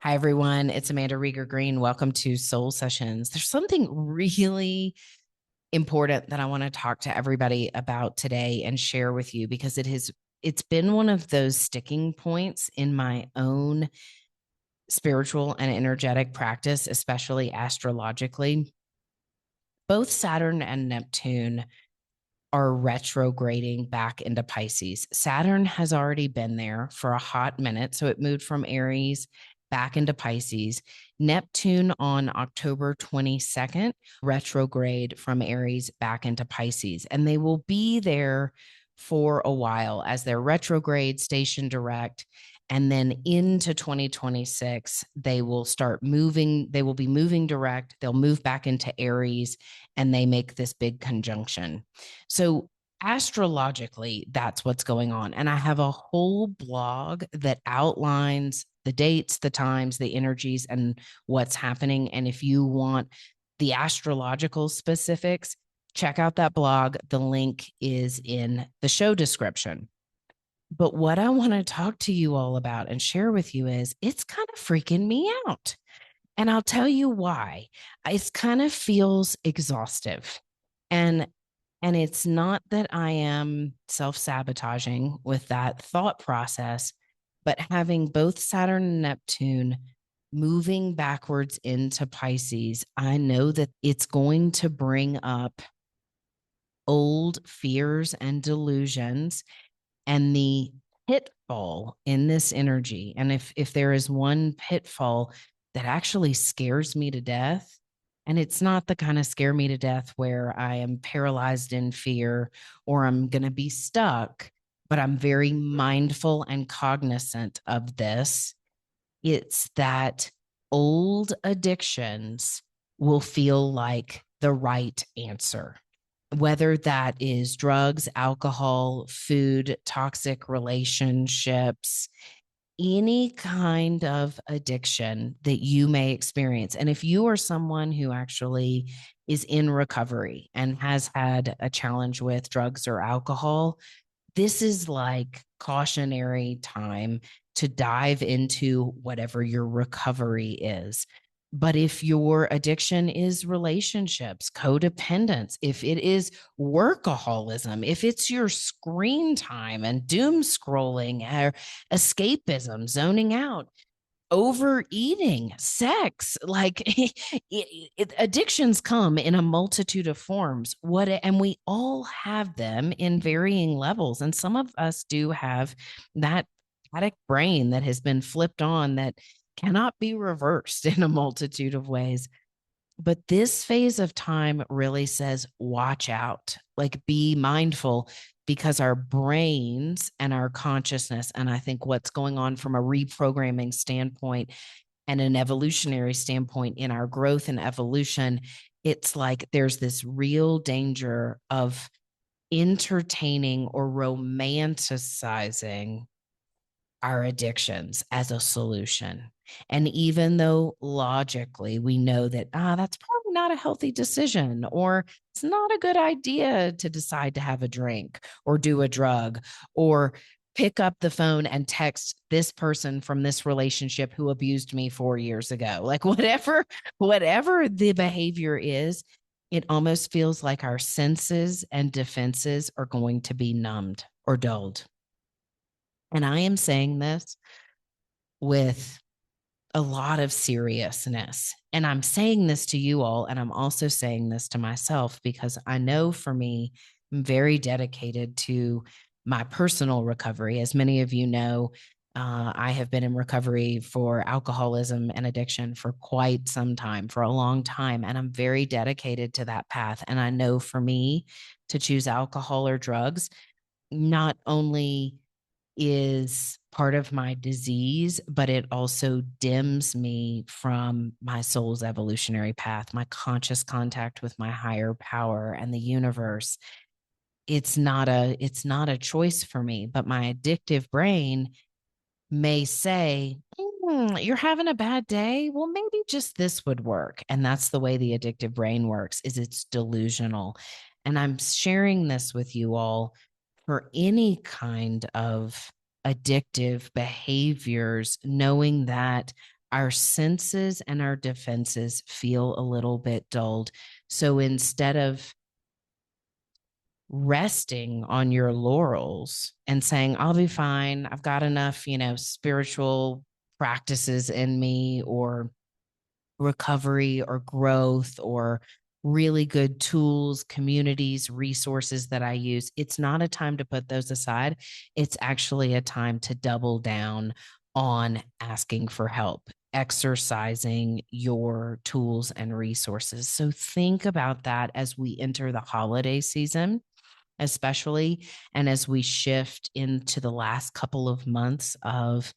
Hi, everyone. It's Amanda Rieger Green. Welcome to Soul Sessions. There's something really important that I want to talk to everybody about today and share with you because it's been one of those sticking points in my own spiritual and energetic practice, especially astrologically. Both Saturn and Neptune are retrograding back into Pisces. Saturn has already been there for a hot minute. So it moved from Aries back into Pisces. Neptune on October 22nd, retrograde from Aries back into Pisces. And they will be there for a while as their retrograde station direct. And then into 2026, they will start moving. They will be moving direct. They'll move back into Aries and they make this big conjunction. So astrologically, that's what's going on. And I have a whole blog that outlines the dates, the times, the energies, and what's happening. And if you want the astrological specifics, check out that blog. The link is in the show description. But what I want to talk to you all about and share with you is it's kind of freaking me out. And I'll tell you why. It kind of feels exhaustive. And and it's not that I am self-sabotaging with that thought process, but having both Saturn and Neptune moving backwards into Pisces, I know that it's going to bring up old fears and delusions and the pitfall in this energy. And if there is one pitfall that actually scares me to death, and it's not the kind of scare me to death where I am paralyzed in fear or I'm going to be stuck, but I'm very mindful and cognizant of this. It's that old addictions will feel like the right answer, whether that is drugs, alcohol, food, toxic relationships, any kind of addiction that you may experience. And if you are someone who actually is in recovery and has had a challenge with drugs or alcohol, this is like cautionary time to dive into whatever your recovery is. But if your addiction is relationships, codependence, if it is workaholism, if it's your screen time and doom scrolling or escapism, zoning out, overeating, sex, like addictions come in a multitude of forms. And we all have them in varying levels. And some of us do have that addict brain that has been flipped on that cannot be reversed in a multitude of ways. But this phase of time really says, watch out, like be mindful, because our brains and our consciousness, and I think what's going on from a reprogramming standpoint and an evolutionary standpoint in our growth and evolution, it's like there's this real danger of entertaining or romanticizing our addictions as a solution. And even though logically we know that, that's probably not a healthy decision, or it's not a good idea to decide to have a drink or do a drug or pick up the phone and text this person from this relationship who abused me 4 years ago, like whatever the behavior is, it almost feels like our senses and defenses are going to be numbed or dulled. And I am saying this with a lot of seriousness. And I'm saying this to you all, and I'm also saying this to myself because I know for me, I'm very dedicated to my personal recovery. As many of you know, I have been in recovery for alcoholism and addiction for quite some time, for a long time. And I'm very dedicated to that path. And I know for me to choose alcohol or drugs, not only is part of my disease, but it also dims me from my soul's evolutionary path, my conscious contact with my higher power and the universe. It's not a choice for me, but my addictive brain may say, you're having a bad day. Well, maybe just this would work. And that's the way the addictive brain works, is it's delusional. And I'm sharing this with you all for any kind of addictive behaviors, knowing that our senses and our defenses feel a little bit dulled. So instead of resting on your laurels and saying, I'll be fine, I've got enough, spiritual practices in me, or recovery or growth, or really good tools, communities, resources that I use. It's not a time to put those aside. It's actually a time to double down on asking for help, exercising your tools and resources. So think about that as we enter the holiday season, especially, and as we shift into the last couple of months of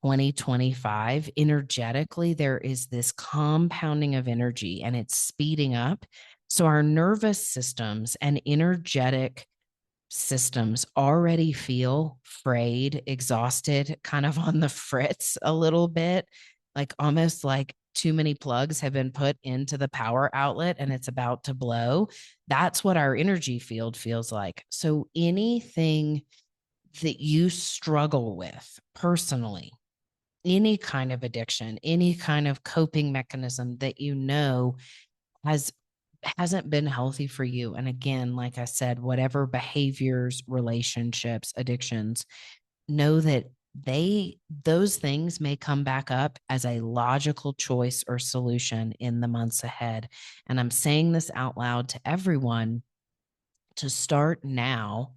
2025, energetically, there is this compounding of energy and it's speeding up. So our nervous systems and energetic systems already feel frayed, exhausted, kind of on the fritz a little bit, like almost like too many plugs have been put into the power outlet and it's about to blow. That's what our energy field feels like. So anything that you struggle with personally, any kind of addiction, any kind of coping mechanism that has hasn't been healthy for you. And again, like I said, whatever behaviors, relationships, addictions, know that those things may come back up as a logical choice or solution in the months ahead. And I'm saying this out loud to everyone to start now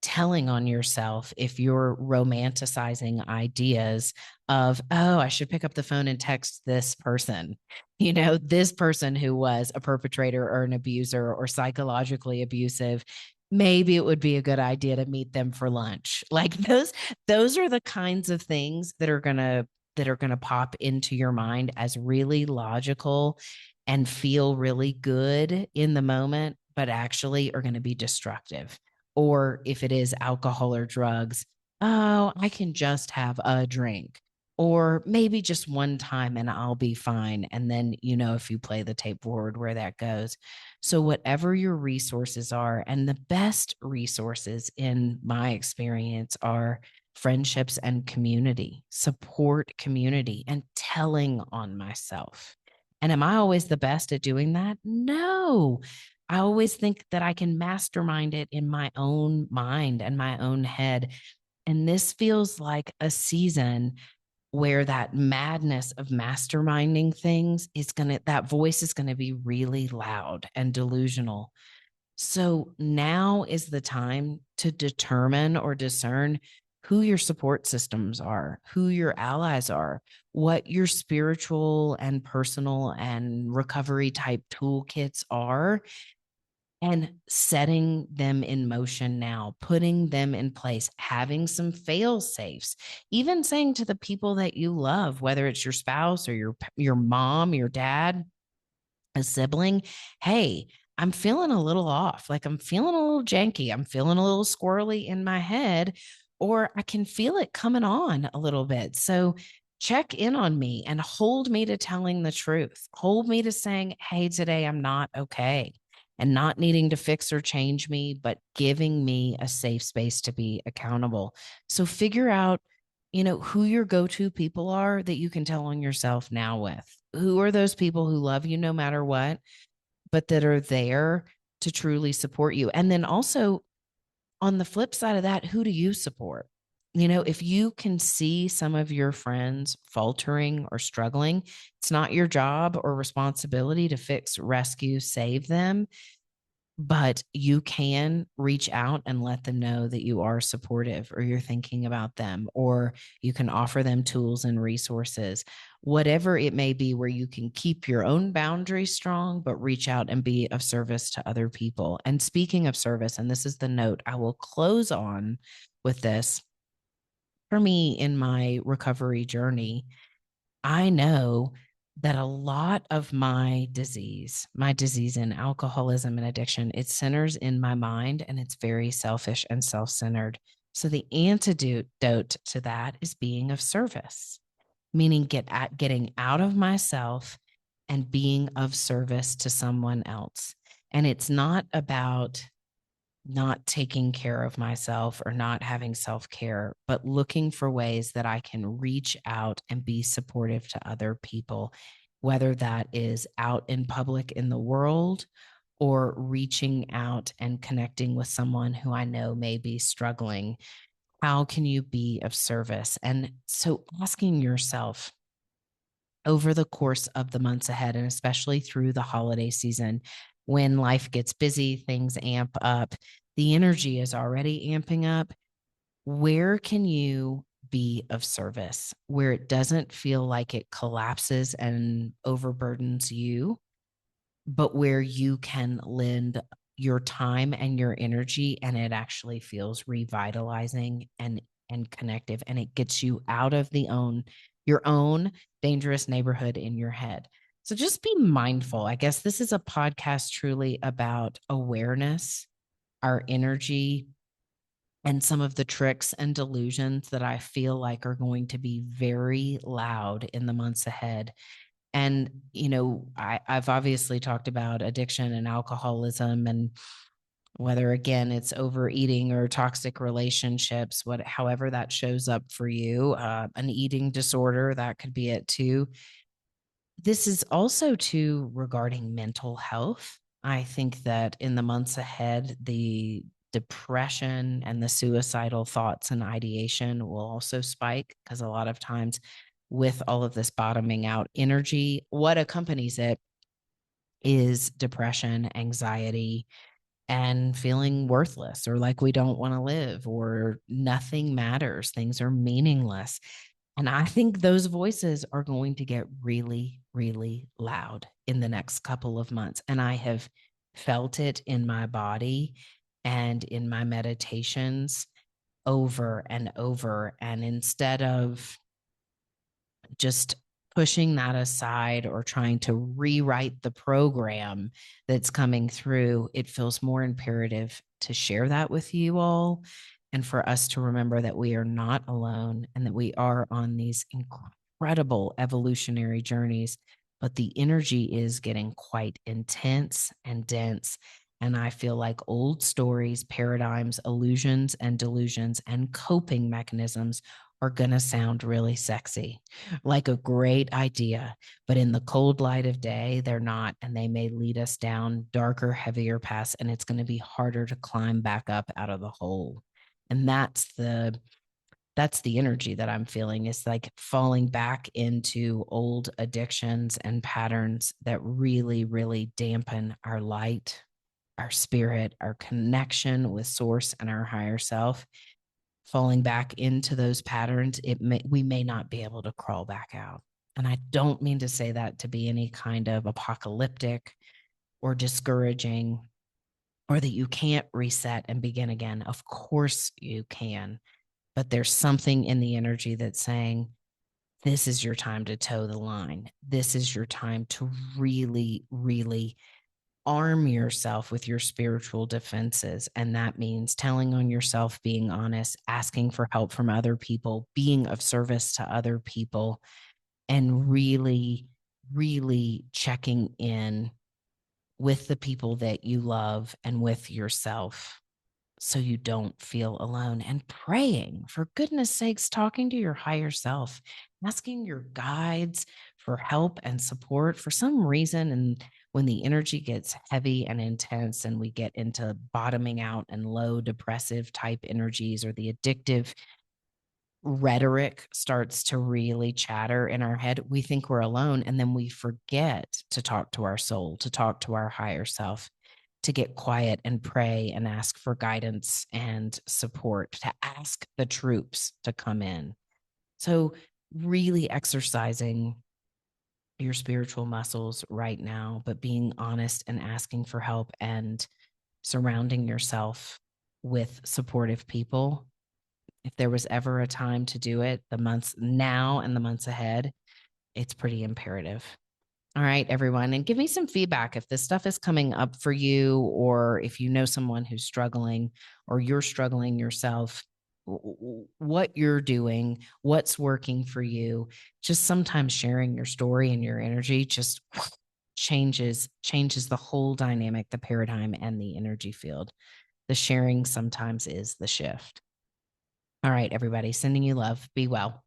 telling on yourself if you're romanticizing ideas of, oh, I should pick up the phone and text this person, this person who was a perpetrator or an abuser or psychologically abusive. Maybe it would be a good idea to meet them for lunch. Like those are the kinds of things that are gonna pop into your mind as really logical and feel really good in the moment, but actually are going to be destructive. Or if it is alcohol or drugs, oh, I can just have a drink, or maybe just one time and I'll be fine. And then, if you play the tape forward, where that goes. So, whatever your resources are, and the best resources in my experience are friendships and community, support community, and telling on myself. And am I always the best at doing that? No. I always think that I can mastermind it in my own mind and my own head. And this feels like a season where that madness of masterminding things that voice is going to be really loud and delusional. So now is the time to determine or discern who your support systems are, who your allies are, what your spiritual and personal and recovery type toolkits are, and setting them in motion now, putting them in place, having some fail safes, even saying to the people that you love, whether it's your spouse or your mom, your dad, a sibling, hey, I'm feeling a little off. Like I'm feeling a little janky. I'm feeling a little squirrely in my head, or I can feel it coming on a little bit. So check in on me and hold me to telling the truth. Hold me to saying, hey, today I'm not okay, and not needing to fix or change me, but giving me a safe space to be accountable. So figure out, who your go-to people are that you can tell on yourself now with. Who are those people who love you no matter what, but that are there to truly support you? And then also on the flip side of that, who do you support? If you can see some of your friends faltering or struggling, it's not your job or responsibility to fix, rescue, save them, but you can reach out and let them know that you are supportive, or you're thinking about them, or you can offer them tools and resources, whatever it may be, where you can keep your own boundaries strong, but reach out and be of service to other people. And speaking of service, and this is the note I will close on with this, for me in my recovery journey, I know that a lot of my disease in alcoholism and addiction, it centers in my mind, and it's very selfish and self-centered. So the antidote to that is being of service, meaning getting out of myself and being of service to someone else. And it's not about not taking care of myself or not having self-care, but looking for ways that I can reach out and be supportive to other people, whether that is out in public in the world or reaching out and connecting with someone who I know may be struggling. How can you be of service? And so asking yourself over the course of the months ahead, and especially through the holiday season, when life gets busy, things amp up, the energy is already amping up. Where can you be of service where it doesn't feel like it collapses and overburdens you, but where you can lend your time and your energy and it actually feels revitalizing and connective, and it gets you out of your own dangerous neighborhood in your head. So just be mindful. I guess this is a podcast truly about awareness, our energy, and some of the tricks and delusions that I feel like are going to be very loud in the months ahead. And, I've obviously talked about addiction and alcoholism, and whether again it's overeating or toxic relationships, however that shows up for you, an eating disorder, that could be it too. This is also too regarding mental health. I think that in the months ahead, the depression and the suicidal thoughts and ideation will also spike, because a lot of times with all of this bottoming out energy, what accompanies it is depression, anxiety, and feeling worthless or like we don't want to live or nothing matters. Things are meaningless. And I think those voices are going to get really, really loud in the next couple of months. And I have felt it in my body and in my meditations over and over. And instead of just pushing that aside or trying to rewrite the program that's coming through, it feels more imperative to share that with you all and for us to remember that we are not alone and that we are on these incredible evolutionary journeys, but the energy is getting quite intense and dense. And I feel like old stories, paradigms, illusions, and delusions and coping mechanisms are going to sound really sexy, like a great idea, but in the cold light of day, they're not, and they may lead us down darker, heavier paths, and it's going to be harder to climb back up out of the hole. And that's the energy that I'm feeling, is like falling back into old addictions and patterns that really, really dampen our light, our spirit, our connection with source and our higher self. Falling back into those patterns, we may not be able to crawl back out. And I don't mean to say that to be any kind of apocalyptic or discouraging, or that you can't reset and begin again. Of course you can, but there's something in the energy that's saying, this is your time to toe the line. This is your time to really, really arm yourself with your spiritual defenses. And that means telling on yourself, being honest, asking for help from other people, being of service to other people, and really, really checking in with the people that you love and with yourself so you don't feel alone, and praying, for goodness sakes, talking to your higher self, asking your guides for help and support for some reason. And when the energy gets heavy and intense and we get into bottoming out and low depressive type energies, or the addictive rhetoric starts to really chatter in our head, we think we're alone. And then we forget to talk to our soul, to talk to our higher self, to get quiet and pray and ask for guidance and support, to ask the troops to come in. So really exercising your spiritual muscles right now, but being honest and asking for help and surrounding yourself with supportive people. If there was ever a time to do it, the months now and the months ahead, it's pretty imperative. All right, everyone. And give me some feedback if this stuff is coming up for you, or if you know someone who's struggling, or you're struggling yourself, what you're doing, what's working for you. Just sometimes sharing your story and your energy just changes the whole dynamic, the paradigm, and the energy field. The sharing sometimes is the shift. All right, everybody, sending you love. Be well.